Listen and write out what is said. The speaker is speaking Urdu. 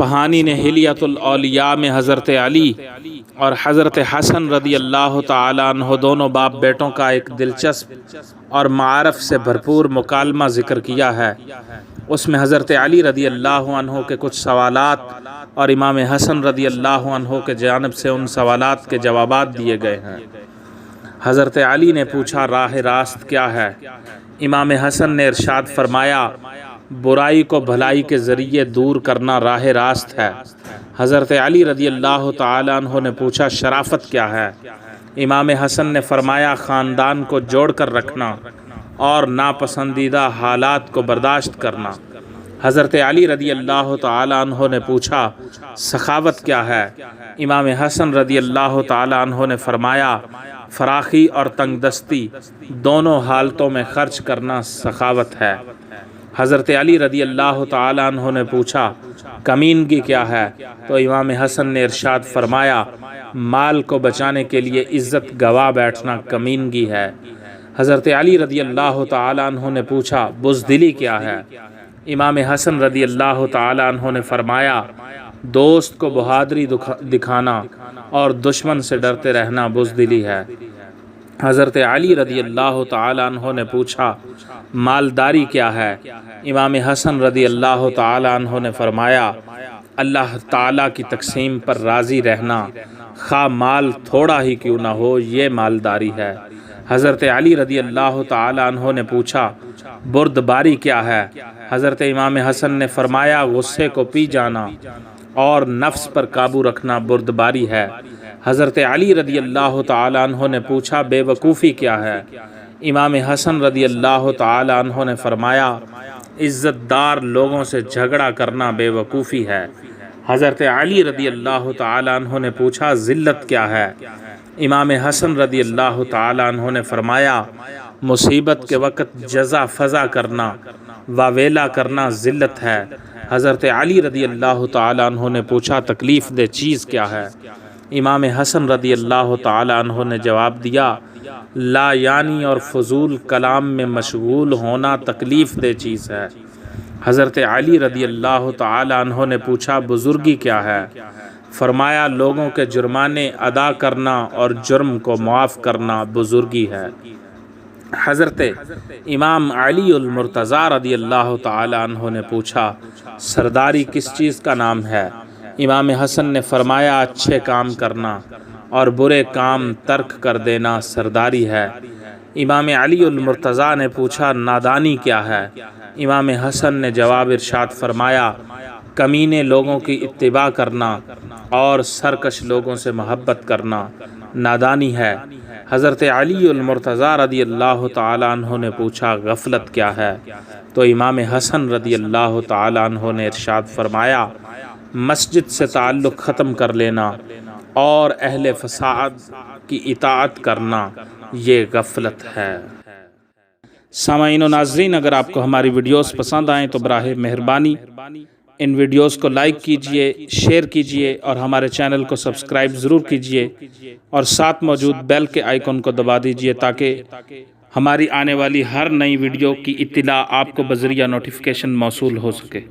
اصفہانی نے حلیۃ الاولیاء میں حضرت علی اور حضرت حسن رضی اللہ تعالیٰ عنہ دونوں باپ بیٹوں کا ایک دلچسپ اور معارف سے بھرپور مکالمہ ذکر کیا ہے۔ اس میں حضرت علی رضی اللہ عنہ کے کچھ سوالات اور امام حسن رضی اللہ عنہ کے جانب سے ان سوالات کے جوابات دیے گئے ہیں۔ حضرت علی نے پوچھا، راہ راست کیا ہے؟ امام حسن نے ارشاد فرمایا، برائی کو بھلائی کے ذریعے دور کرنا راہ راست ہے۔ حضرت علی رضی اللہ تعالیٰ عنہ نے پوچھا، شرافت کیا ہے؟ امام حسن نے فرمایا، خاندان کو جوڑ کر رکھنا اور ناپسندیدہ حالات کو برداشت کرنا۔ حضرت علی رضی اللہ تعالیٰ عنہ نے پوچھا، سخاوت کیا ہے؟ امام حسن رضی اللہ تعالیٰ عنہ نے فرمایا، فراخی اور تنگ دستی دونوں حالتوں میں خرچ کرنا سخاوت ہے۔ حضرت علی رضی اللہ تعالیٰ عنہ نے پوچھا، کمینگی کیا ہے؟ تو امام حسن نے ارشاد فرمایا، مال کو بچانے کے لیے عزت گوا بیٹھنا کمینگی ہے۔ حضرت علی رضی اللہ تعالیٰ عنہ نے پوچھا، بزدلی کیا ہے؟ امام حسن رضی اللہ تعالیٰ عنہ نے فرمایا، دوست کو بہادری دکھانا اور دشمن سے ڈرتے رہنا بزدلی ہے۔ حضرت علی رضی اللہ تعالیٰ عنہ نے پوچھا، مالداری کیا ہے؟ امام حسن رضی اللہ تعالیٰ عنہ نے فرمایا، اللہ تعالیٰ کی تقسیم پر راضی رہنا، خواہ مال تھوڑا ہی کیوں نہ ہو، یہ مالداری ہے۔ حضرت علی رضی اللہ تعالیٰ عنہ نے پوچھا، بردباری کیا ہے؟ حضرت امام حسن نے فرمایا، غصے کو پی جانا اور نفس پر قابو رکھنا بردباری ہے۔ حضرت علی رضی اللہ تعالیٰ عنہ نے پوچھا، بے وقوفی کیا ہے؟ امام حسن رضی اللہ تعالیٰ عنہ نے فرمایا، عزت دار لوگوں سے جھگڑا کرنا بے وقوفی ہے۔ حضرت علی رضی اللہ تعالیٰ عنہ نے پوچھا، ذلت کیا ہے؟ امام حسن رضی اللہ تعالیٰ عنہ نے فرمایا، مصیبت کے وقت جزا فضا کرنا واویلا کرنا ذلت ہے۔ حضرت علی رضی اللہ تعالیٰ عنہ نے پوچھا، تکلیف دہ چیز کیا ہے؟ امام حسن رضی اللہ تعالیٰ عنہ نے جواب دیا، لا یعنی اور فضول کلام میں مشغول ہونا تکلیف دہ چیز ہے۔ حضرت علی رضی اللہ تعالیٰ عنہ نے پوچھا، بزرگی کیا ہے؟ فرمایا، لوگوں کے جرمانے ادا کرنا اور جرم کو معاف کرنا بزرگی ہے۔ حضرت امام علی المرتضیٰ رضی اللہ تعالیٰ عنہ نے پوچھا، سرداری کس چیز کا نام ہے؟ امام حسن نے فرمایا، اچھے کام کرنا اور برے کام ترک کر دینا سرداری ہے۔ امام علی المرتضیٰ نے پوچھا، نادانی کیا ہے؟ امام حسن نے جواب ارشاد فرمایا، کمینے لوگوں کی اتباع کرنا اور سرکش لوگوں سے محبت کرنا نادانی ہے۔ حضرت علی المرتضیٰ رضی اللہ تعالیٰ عنہ نے پوچھا، غفلت کیا ہے؟ تو امام حسن رضی اللہ تعالیٰ عنہ نے ارشاد فرمایا، مسجد سے تعلق ختم کر لینا اور اہل فساد کی اطاعت کرنا یہ غفلت ہے۔ سامعین و ناظرین، اگر آپ کو ہماری ویڈیوز پسند آئیں تو براہ مہربانی ان ویڈیوز کو لائک کیجئے، شیئر کیجئے اور ہمارے چینل کو سبسکرائب ضرور کیجئے اور ساتھ موجود بیل کے آئیکن کو دبا دیجئے تاکہ ہماری آنے والی ہر نئی ویڈیو کی اطلاع آپ کو بذریعہ نوٹیفیکیشن موصول ہو سکے۔